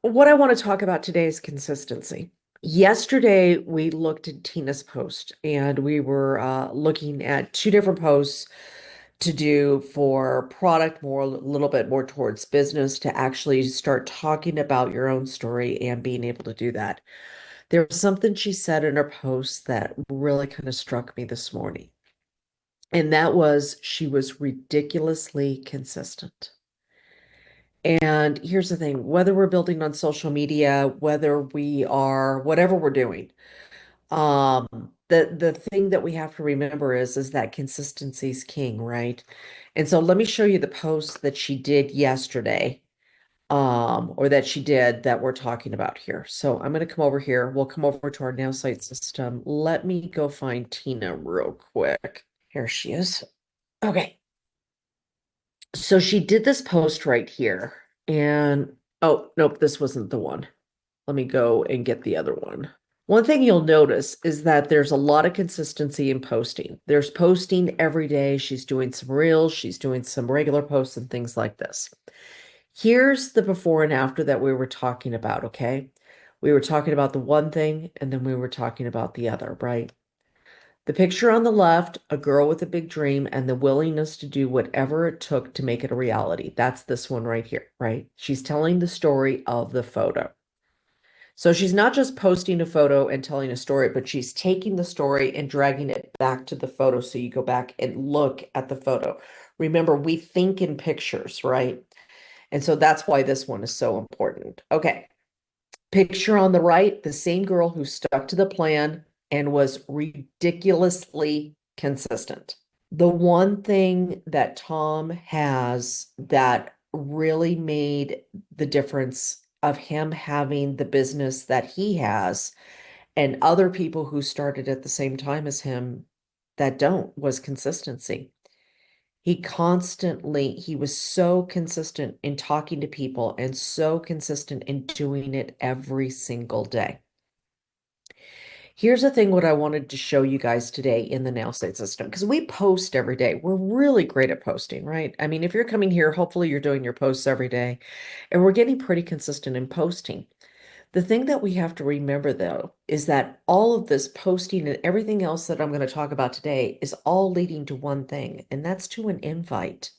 what I want to talk about today is consistency. Yesterday, we looked at Tina's post and we were looking at two different posts to do for product, more a little bit more towards business, to actually start talking about your own story and being able to do that. There was something she said in her post that really kind of struck me this morning, and that was she was ridiculously consistent. And here's the thing, whether we're building on social media, whether we are, whatever we're doing, um, the thing that we have to remember is that consistency is king, right? And so let me show you the post that she did yesterday, or that she did that we're talking about here. So I'm going to come over here. We'll come over to our Nowsite system. Let me go find Tina real quick. Here she is. Okay. So she did this post right here. And oh, nope, this wasn't the one. Let me go and get the other one. One thing you'll notice is that there's a lot of consistency in posting. There's posting every day. She's doing some reels, she's doing some regular posts and things like this. Here's the before and after that we were talking about, okay? We were talking about the one thing and then we were talking about the other, right? The picture on the left, a girl with a big dream and the willingness to do whatever it took to make it a reality. That's this one right here, right? She's telling the story of the photo. So she's not just posting a photo and telling a story, but she's taking the story and dragging it back to the photo. So you go back and look at the photo. Remember, we think in pictures, right? And so that's why this one is so important. Okay. Picture on the right, the same girl who stuck to the plan and was ridiculously consistent. The one thing that Tom has that really made the difference of him having the business that he has and other people who started at the same time as him that don't was consistency. He was so consistent in talking to people and so consistent in doing it every single day. Here's the thing what I wanted to show you guys today in the Nowsite system, because we post every day. We're really great at posting, right? I mean, if you're coming here, hopefully you're doing your posts every day, and we're getting pretty consistent in posting. The thing that we have to remember, though, is that all of this posting and everything else that I'm going to talk about today is all leading to one thing, and that's to an invite.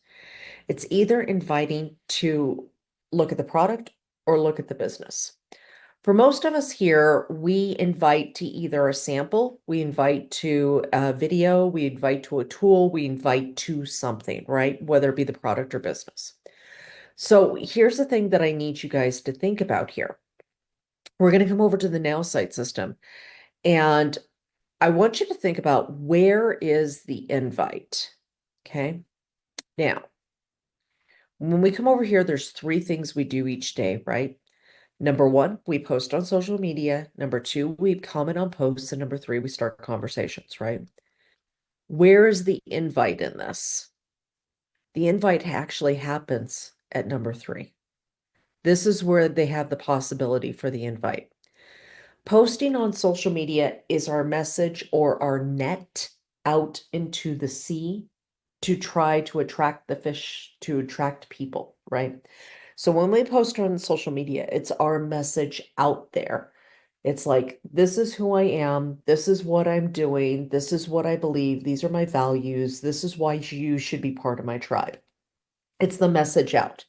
It's either inviting to look at the product or look at the business. For most of us here, we invite to either a sample, we invite to a video, we invite to a tool, we invite to something, right? Whether it be the product or business. So here's the thing that I need you guys to think about here. We're going to come over to the Nowsite system, and I want you to think about where is the invite? Okay. Now, when we come over here, there's three things we do each day, right? Number one, we post on social media. Number two, we comment on posts. And number three, we start conversations, right? Where is the invite in this? The invite actually happens at number three. This is where they have the possibility for the invite. Posting on social media is our message or our net out into the sea to try to attract the fish, to attract people, right? So when we post on social media, it's our message out there. It's like, this is who I am. This is what I'm doing. This is what I believe. These are my values. This is why you should be part of my tribe. It's the message out.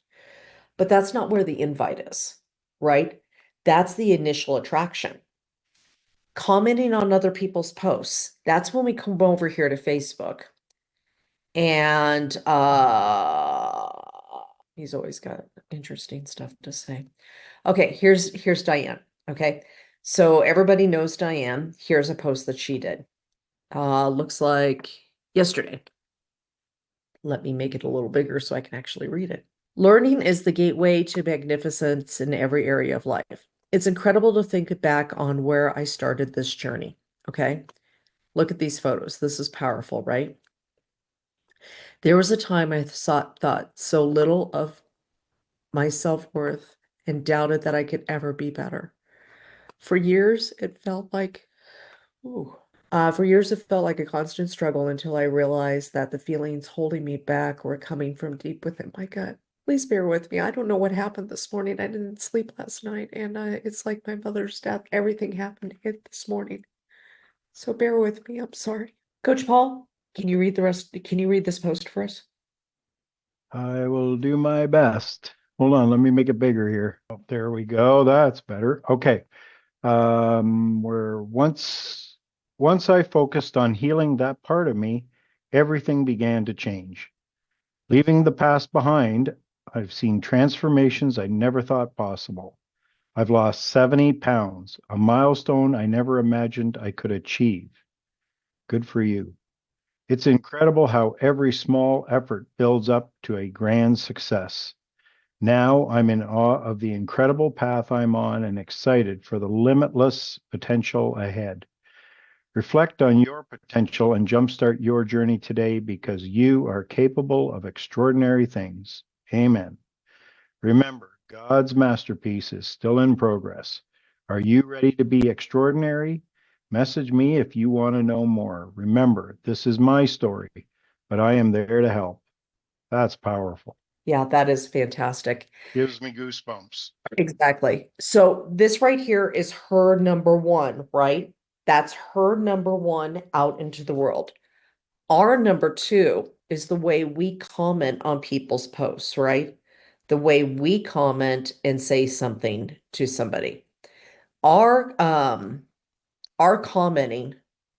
But that's not where the invite is, right? That's the initial attraction. Commenting on other people's posts. That's when we come over here to Facebook. And he's always got interesting stuff to say. Okay, here's Diane. Okay. So everybody knows Diane. Here's a post that she did. Looks like yesterday. Let me make it a little bigger so I can actually read it. Learning is the gateway to magnificence in every area of life. It's incredible to think back on where I started this journey. Okay. Look at these photos. This is powerful, right? There was a time I thought so little of my self-worth and doubted that I could ever be better. For years, it felt like, ooh, for years, it felt like a constant struggle until I realized that the feelings holding me back were coming from deep within my gut. Please bear with me. I don't know what happened this morning. I didn't sleep last night, and it's like my mother's death. Everything happened this morning. So bear with me. I'm sorry. Coach Paul, can you read the rest? Can you read this post for us? I will do my best. Hold on, let me make it bigger here. Oh, there we go. That's better. Okay. Where once I focused on healing that part of me, everything began to change. Leaving the past behind, I've seen transformations I never thought possible. I've lost 70 pounds, a milestone I never imagined I could achieve. Good for you. It's incredible how every small effort builds up to a grand success. Now I'm in awe of the incredible path I'm on and excited for the limitless potential ahead. Reflect on your potential and jumpstart your journey today because you are capable of extraordinary things. Amen. Remember, God's masterpiece is still in progress. Are you ready to be extraordinary? Message me if you want to know more. Remember, this is my story, but I am there to help. That's powerful. Yeah, that is fantastic. Gives me goosebumps. Exactly. So this right here is her number one, right? That's her number one out into the world. Our number two is the way we comment on people's posts, right? The way we comment and say something to somebody. Our our commenting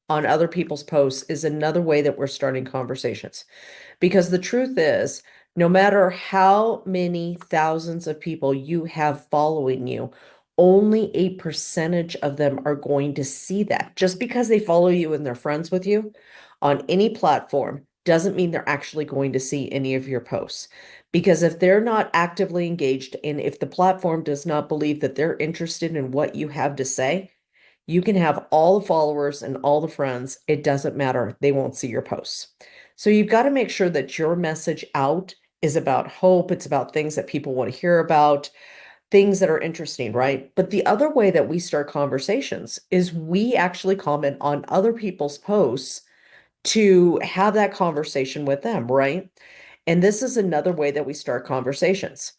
on other people's posts is another way that we're starting conversations. Because the truth is, no matter how many thousands of people you have following you, only a percentage of them are going to see that. Just because they follow you and they're friends with you on any platform doesn't mean they're actually going to see any of your posts. Because if they're not actively engaged and if the platform does not believe that they're interested in what you have to say, you can have all the followers and all the friends. It doesn't matter. They won't see your posts. So you've got to make sure that your message out is about hope. It's about things that people want to hear about, things that are interesting, right? But the other way that we start conversations is we actually comment on other people's posts to have that conversation with them, right? And this is another way that we start conversations.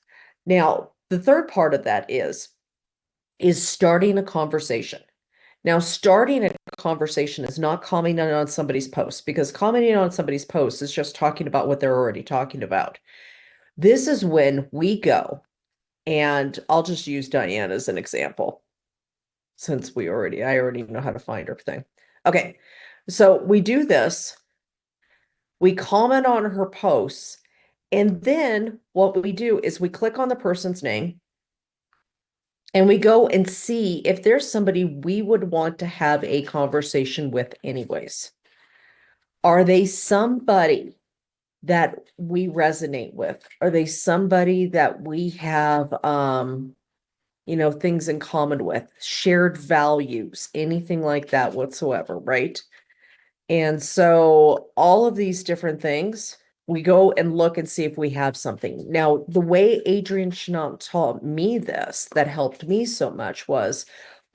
Now, the third part of that is starting a conversation. Now, starting a conversation is not commenting on somebody's post because commenting on somebody's post is just talking about what they're already talking about. This is when we go, and I'll just use Diane as an example since I already know how to find her thing. Okay, so we do this, we comment on her posts, and then what we do is we click on the person's name and we go and see if there's somebody we would want to have a conversation with anyways. Are they somebody that we resonate with? Are they somebody that we have things in common with, shared values, anything like that whatsoever, right? And so all of these different things, we go and look and see if we have something. Now, the way Adrian Chenault taught me this that helped me so much was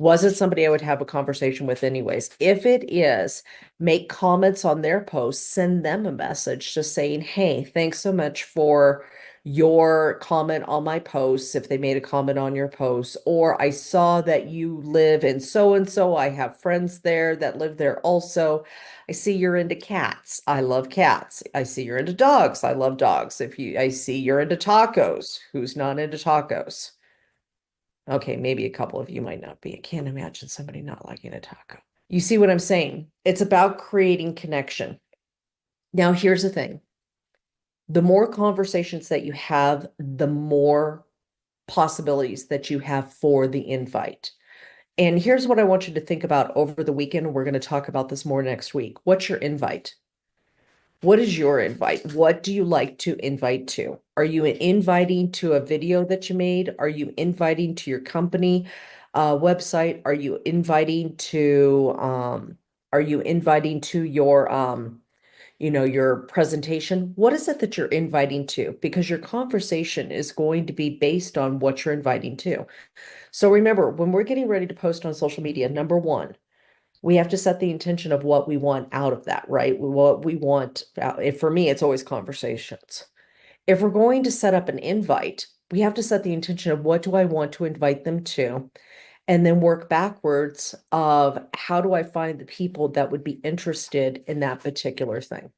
it somebody I would have a conversation with anyways? If it is, make comments on their posts, send them a message just saying, hey, thanks so much for your comment on my posts if they made a comment on your posts, or I saw that you live in so and so. I have friends there that live there also. I see you're into cats. I love cats. I see you're into dogs. I love dogs. I see you're into tacos. Who's not into tacos? Okay, maybe a couple of you might not be. I can't imagine somebody not liking a taco. You see what I'm saying? It's about creating connection. Now, here's the thing. The more conversations that you have, the more possibilities that you have for the invite. And here's what I want you to think about over the weekend. We're going to talk about this more next week. What's your invite? What is your invite? What do you like to invite to? Are you inviting to a video that you made? Are you inviting to your company website? Are you inviting to your presentation? What is it that you're inviting to? Because your conversation is going to be based on what you're inviting to. So remember, when we're getting ready to post on social media, number one, we have to set the intention of what we want out of that, right? What we want. For me, it's always conversations. If we're going to set up an invite, we have to set the intention of what do I want to invite them to, and then work backwards of how do I find the people that would be interested in that particular thing.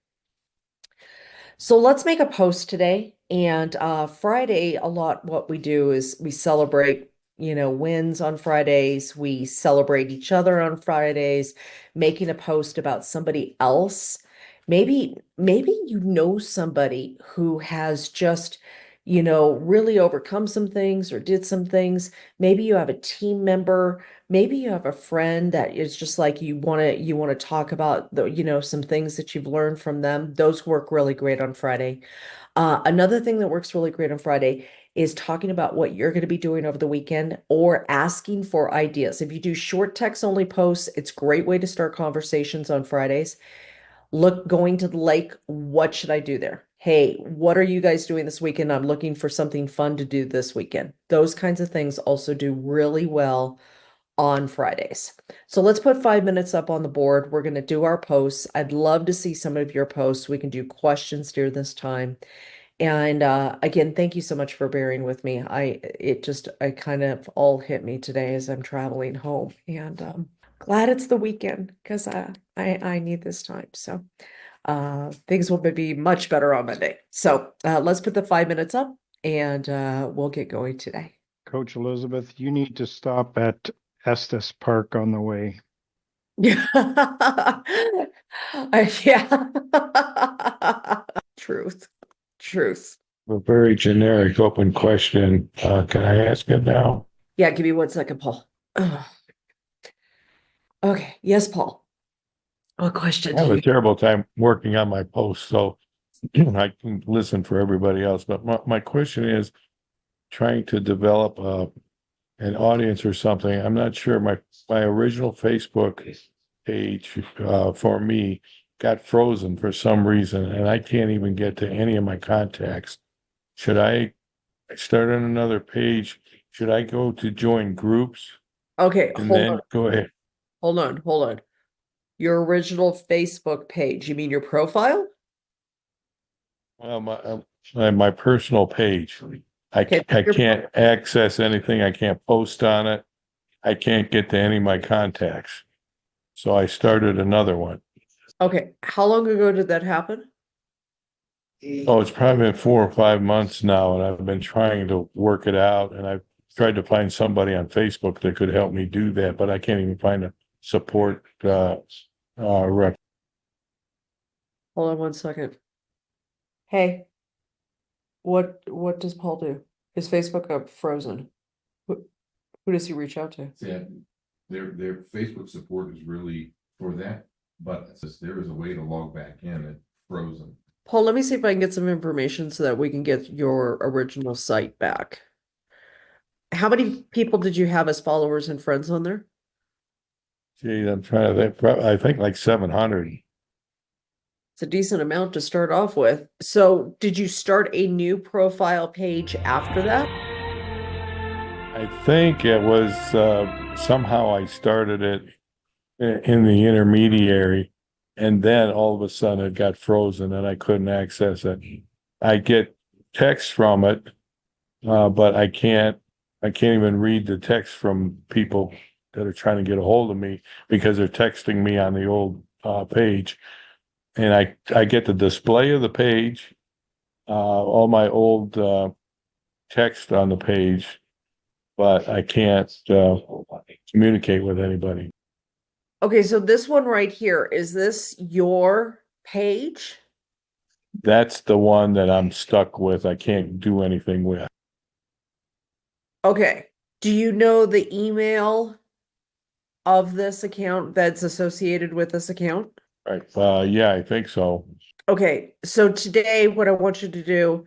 So let's make a post today. And Friday, a lot what we do is we celebrate, wins on Fridays. We celebrate each other on Fridays, making a post about somebody else. Maybe you know somebody who has just, really overcome some things or did some things. Maybe you have a team member. Maybe you have a friend that is just like you want to talk about some things that you've learned from them. Those work really great on Friday. Another thing that works really great on Friday is talking about what you're going to be doing over the weekend or asking for ideas. If you do short text only posts, it's a great way to start conversations on Fridays. Look, going to the lake, what should I do there? Hey, what are you guys doing this weekend? I'm looking for something fun to do this weekend. Those kinds of things also do really well on Fridays. So let's put 5 minutes up on the board. We're going to do our posts. I'd love to see some of your posts. We can do questions during this time. And again, thank you so much for bearing with me. I kind of all hit me today as I'm traveling home, and glad it's the weekend because I need this time. So things will be much better on Monday. So let's put the 5 minutes up, and we'll get going today. Coach Elizabeth, you need to stop at Estes Park on the way. Yeah. Yeah. Truth. Truth. A very generic open question. Can I ask it now? Yeah, give me 1 second, Paul. Ugh. Okay. Yes, Paul. What question I do have a you? terrible time working on my post, so I can listen for everybody else. But my question is trying to develop an audience or something. I'm not sure. My original Facebook page for me got frozen for some reason, and I can't even get to any of my contacts. Should I start on another page? Should I go to join groups Okay, and hold on, then go ahead? hold on. Your original Facebook page. You mean your profile? Well, my personal page, Okay, I can't access anything. I can't post on it. I can't get to any of my contacts. So I started another one. okay. How long ago did that happen? Oh, it's probably been 4 or 5 months now, and I've been trying to work it out. And I've tried to find somebody on Facebook that could help me do that, but I can't even find a support rep. Hold on 1 second. Hey, what does Paul do? His Facebook got frozen. Who, who does he reach out to? Yeah, their Facebook support is really for that, but it says there is a way to log back in and frozen. Paul, let me see if I can get some information so that we can get your original site back. How many people did you have as followers and friends on there? Gee, I'm trying to think. I think like 700. It's a decent amount to start off with. So, did you start a new profile page after that? I think it was somehow I started it in the intermediary, and then all of a sudden it got frozen and I couldn't access it. I get text from it, but I can't even read the text from people that are trying to get a hold of me because they're texting me on the old page. And I get the display of the page, all my old text on the page, but I can't communicate with anybody. Okay, so this one right here, is this your page? That's the one that I'm stuck with. I can't do anything with. Okay. Do you know the email of this account that's associated with this account? Right. Yeah, I think so. Okay, so today what I want you to do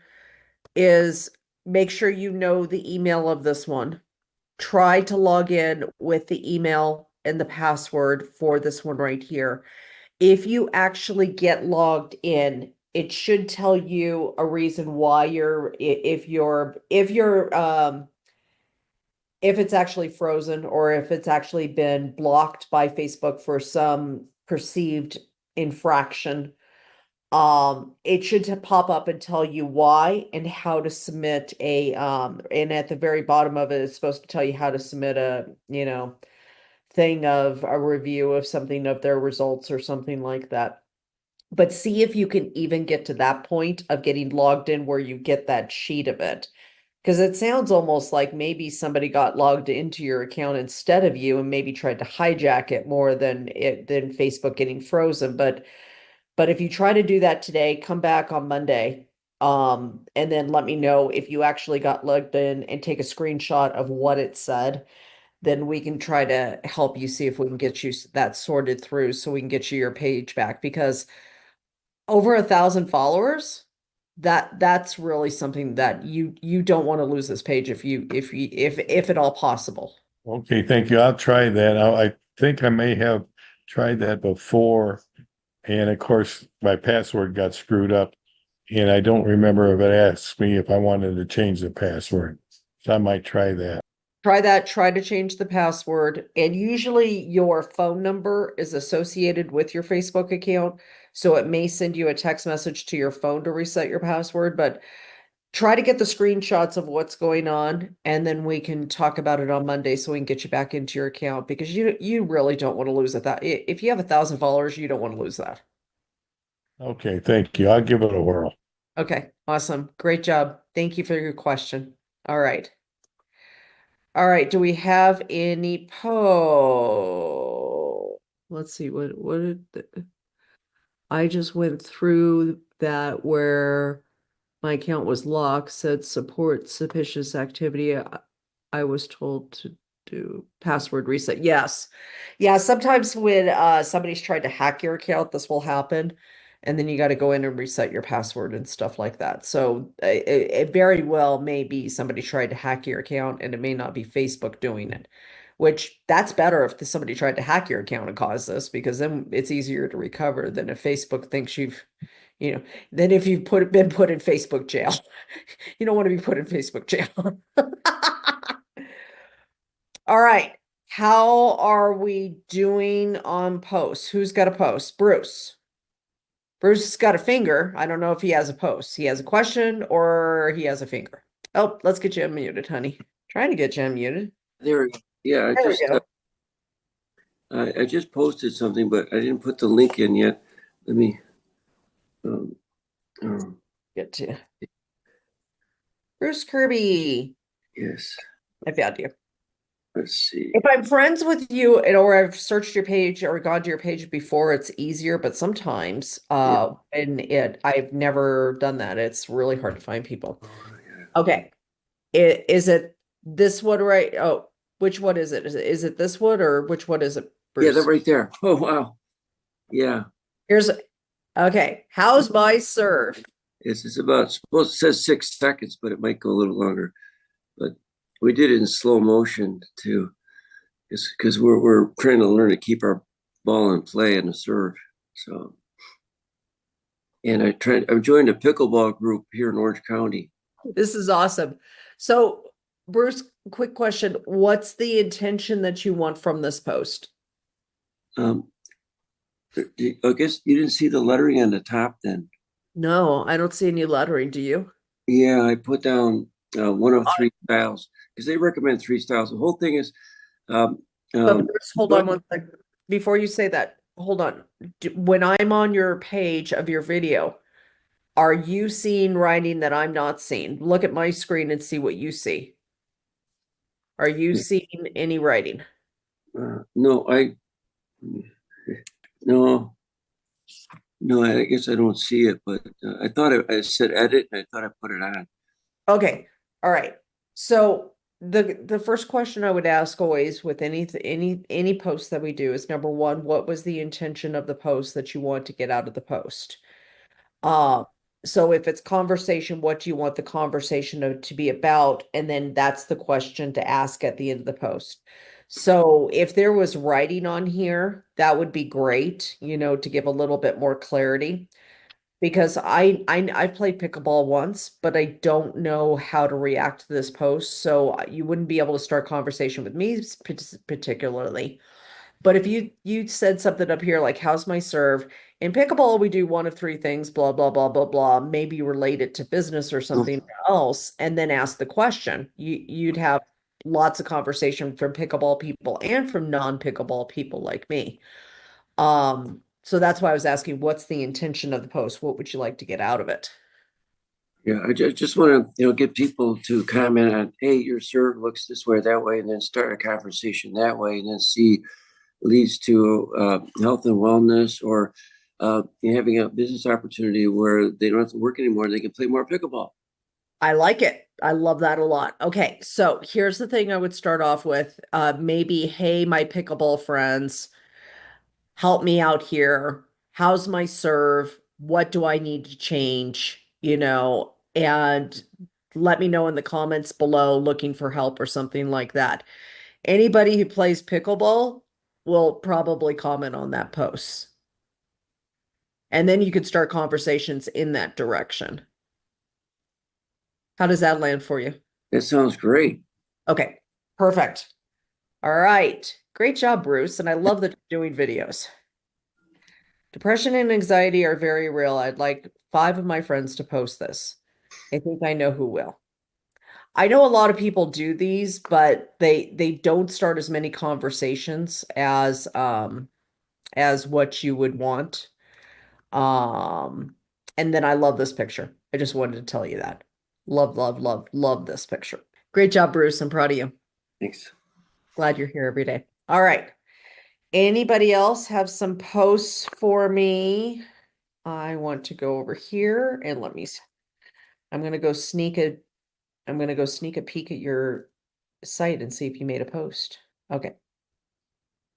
is make sure you know the email of this one. Try to log in with the email and the password for this one right here. If you actually get logged in, it should tell you a reason why if it's actually frozen or if it's actually been blocked by Facebook for some perceived infraction. it should pop up and tell you why and how to submit and at the very bottom of it, it's supposed to tell you how to submit thing of a review of something of their results or something like that. But see if you can even get to that point of getting logged in where you get that sheet of it. Because it sounds almost like maybe somebody got logged into your account instead of you and maybe tried to hijack it more than Facebook getting frozen. But if you try to do that today, come back on Monday. And then let me know if you actually got logged in and take a screenshot of what it said. Then we can try to help you see if we can get you that sorted through so we can get you your page back because over 1,000 followers, that's really something that you don't want to lose this page if at all possible. Okay, thank you. I'll try that. I think I may have tried that before. And of course, my password got screwed up. And I don't remember if it asked me if I wanted to change the password. So I might try that. Try that, try to change the password. And usually your phone number is associated with your Facebook account. So it may send you a text message to your phone to reset your password, but try to get the screenshots of what's going on, and then we can talk about it on Monday so we can get you back into your account because you really don't want to lose it. That if you have 1,000 followers, you don't want to lose that. Okay, thank you. I'll give it a whirl. Okay, awesome. Great job. Thank you for your question. All right. All right, do we have any Let's see, what did I just went through that where my account was locked, said support suspicious activity. I was told to do password reset. Yes. Yeah, sometimes when somebody's trying to hack your account, this will happen. And then you got to go in and reset your password and stuff like that. So it very well may be somebody tried to hack your account and it may not be Facebook doing it, which that's better if somebody tried to hack your account and cause this because then it's easier to recover than if Facebook thinks than if you've been put in Facebook jail. You don't want to be put in Facebook jail. All right. How are we doing on posts? Who's got a post? Bruce. Bruce has got a finger. I don't know if he has a post. He has a question or he has a finger. Oh, let's get you unmuted, honey. Trying to get you unmuted. There, yeah, There we go. I just posted something, but I didn't put the link in yet. Let me, um, Get to Bruce Kirby. yes, I found you. let's see. If I'm friends with you or I've searched your page or gone to your page before, it's easier, but sometimes I've never done that. It's really hard to find people. Oh, yeah. Okay. Is it this one right? Oh, which one is it? Is it this one or which one is it, Yeah, they're Bruce? right there. Oh, wow. Yeah, Here's okay. How's my serve? it's about, suppose it says 6 seconds, but it might go a little longer. But we did it in slow motion too, because we're trying to learn to keep our ball in play in the serve. So, and I joined a pickleball group here in Orange County. This is awesome. So, Bruce, quick question. What's the intention that you want from this post? I guess you didn't see the lettering on the top then. No, I don't see any lettering. Do you? Yeah, I put down one of three styles because they recommend three styles. The whole thing is, um, But um, Bruce, hold on one second. Before you say that, hold on. When I'm on your page of your video, are you seeing writing that I'm not seeing? Look at my screen and see what you see. Are you seeing any writing? no, no, no. I guess I don't see it, but I thought I said edit, and I thought I put it on. Okay. All right. So the first question I would ask always with any post that we do is number one, what was the intention of the post that you want to get out of the post? Uh, so if it's conversation, what do you want the conversation to be about? And then that's the question to ask at the end of the post. So if there was writing on here, that would be great, to give a little bit more clarity. Because I've played pickleball once, but I don't know how to react to this post. So you wouldn't be able to start conversation with me particularly. But if you said something up here like, how's my serve? In pickleball, we do one of three things, blah, blah, blah, blah, blah, maybe relate it to business or something else, and then ask the question. You'd have lots of conversation from pickleball people and from non-pickleball people like me. So that's why I was asking, what's the intention of the post? What would you like to get out of it? Yeah, I just want to, get people to comment on, hey, your serve looks this way, that way, and then start a conversation that way, and then see leads to health and wellness, or having a business opportunity where they don't have to work anymore. They can play more pickleball. I like it. I love that a lot. Okay, so here's the thing I would start off with. Maybe, hey, my pickleball friends, help me out here. How's my serve? What do I need to change? And let me know in the comments below looking for help or something like that. Anybody who plays pickleball will probably comment on that post. And then you could start conversations in that direction. How does that land for you? That sounds great. Okay, perfect. All right. Great job, Bruce. And I love that you're doing videos. Depression and anxiety are very real. I'd like 5 of my friends to post this. I think I know who will. I know a lot of people do these, but they don't start as many conversations as what you would want. And then I love this picture. I just wanted to tell you that. Love, love, love, love this picture. Great job, Bruce. I'm proud of you. Thanks. Glad you're here every day. All right. Anybody else have some posts for me? I want to go over here and let me, I'm going to go sneak a peek at your site and see if you made a post. Okay.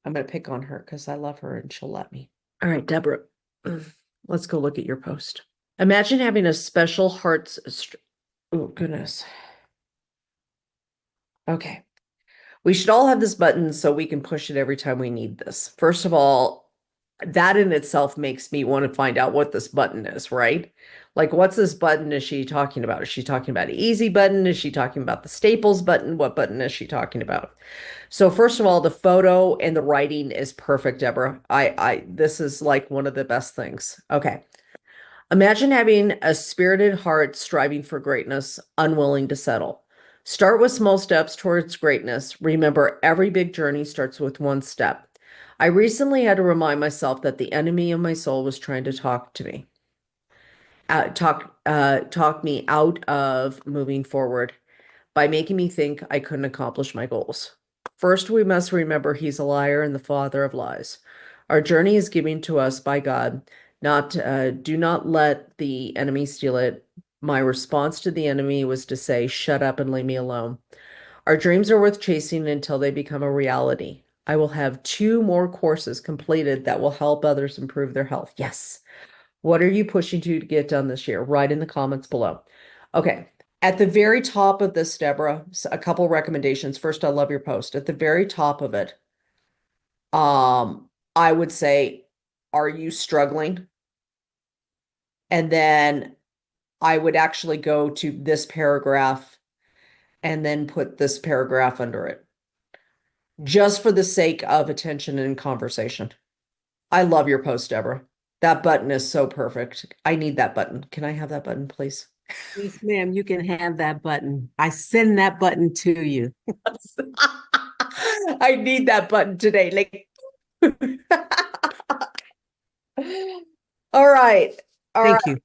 I'm going to pick on her because I love her and she'll let me. All right, Deborah, let's go look at your post. Imagine having a special hearts. Oh, goodness. Okay. We should all have this button so we can push it every time we need this. First of all, that in itself makes me want to find out what this button is, right? Like, what's this button is she talking about? Is she talking about an easy button? Is she talking about the staples button? What button is she talking about? So first of all, the photo and the writing is perfect, Deborah. This is like one of the best things. Okay. Imagine having a spirited heart striving for greatness, unwilling to settle. Start with small steps towards greatness. Remember, every big journey starts with one step. I recently had to remind myself that the enemy of my soul was trying to talk to me, talk me out of moving forward by making me think I couldn't accomplish my goals. First, we must remember he's a liar and the father of lies. Our journey is given to us by God. Do not let the enemy steal it. My response to the enemy was to say, shut up and leave me alone. Our dreams are worth chasing until they become a reality. I will have 2 more courses completed that will help others improve their health. Yes. What are you pushing to get done this year? Write in the comments below. Okay. At the very top of this, Deborah, a couple recommendations. First, I love your post. At the very top of it, I would say, are you struggling? And then I would actually go to this paragraph and then put this paragraph under it, just for the sake of attention and conversation. I love your post, Deborah. That button is so perfect. I need that button. Can I have that button, please? Yes, ma'am, you can have that button. I send that button to you. I need that button today. Like, all right. All right. Thank you.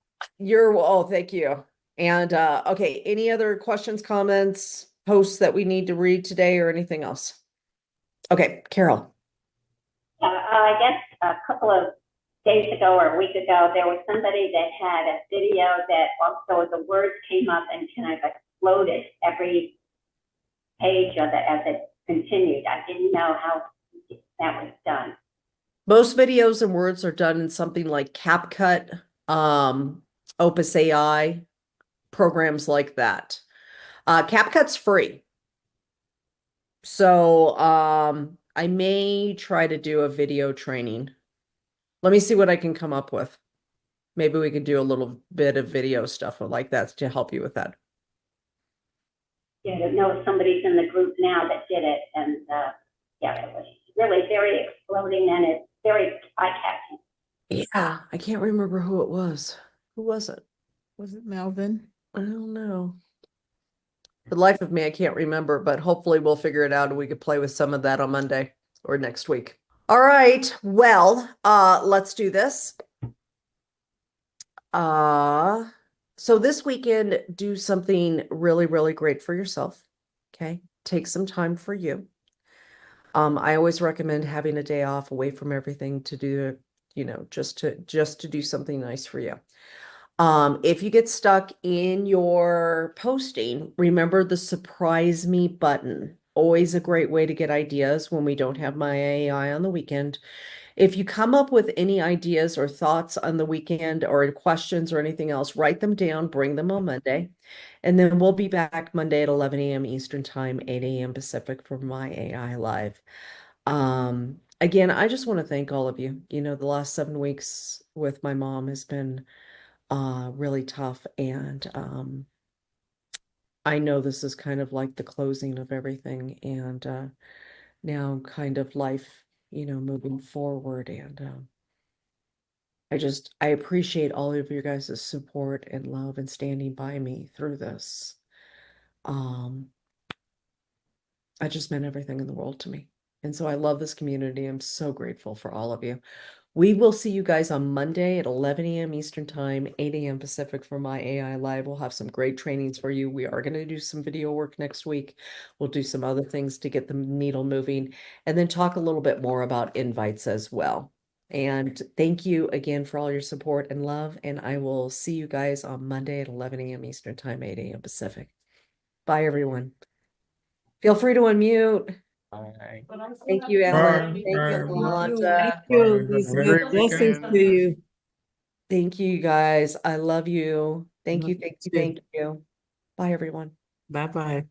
Thank you. And okay, any other questions, comments, posts that we need to read today or anything else? Okay, Carol. I guess a couple of days ago or a week ago, there was somebody that had a video that also the words came up and kind of exploded every page of it as it continued. I didn't know how that was done. Most videos and words are done in something like CapCut, Opus AI, programs like that. CapCut's free. So I may try to do a video training. Let me see what I can come up with. Maybe we could do a little bit of video stuff like that to help you with that. Yeah, I know somebody's in the group now that did it, and yeah, it was really very explained. Yeah, I can't remember who it was. Who was it? Was it Melvin? I don't know. For the life of me, I can't remember, but hopefully we'll figure it out and we could play with some of that on Monday or next week. All right. Well, let's do this. So this weekend, do something really, really great for yourself. Okay. Take some time for you. I always recommend having a day off away from everything to do, just to do something nice for you. If you get stuck in your posting, remember the surprise me button. Always a great way to get ideas when we don't have my AI on the weekend. If you come up with any ideas or thoughts on the weekend or questions or anything else, write them down, bring them on Monday. And then we'll be back Monday at 11 a.m. Eastern Time, 8 a.m. Pacific for my AI Live. Again, I just want to thank all of you. The last 7 weeks with my mom has been really tough. And I know this is kind of like the closing of everything and now kind of life, moving forward. And I appreciate all of your guys' support and love and standing by me through this. That just meant everything in the world to me. And so I love this community. I'm so grateful for all of you. We will see you guys on Monday at 11 a.m. Eastern Time, 8 a.m. Pacific for my AI Live. We'll have some great trainings for you. We are going to do some video work next week. We'll do some other things to get the needle moving and then talk a little bit more about invites as well. And thank you again for all your support and love. And I will see you guys on Monday at 11 a.m. Eastern Time, 8 a.m. Pacific. Bye, everyone. Feel free to unmute. Bye. Thank you, Ellen. Bye. Thank you, Bye. Alonta. Thank Bye. you, Have a Elizabeth. great Blessings weekend. to you. Thank you, guys. I love you. Thank you, thank you, Too. thank you. Bye, everyone. Bye-bye.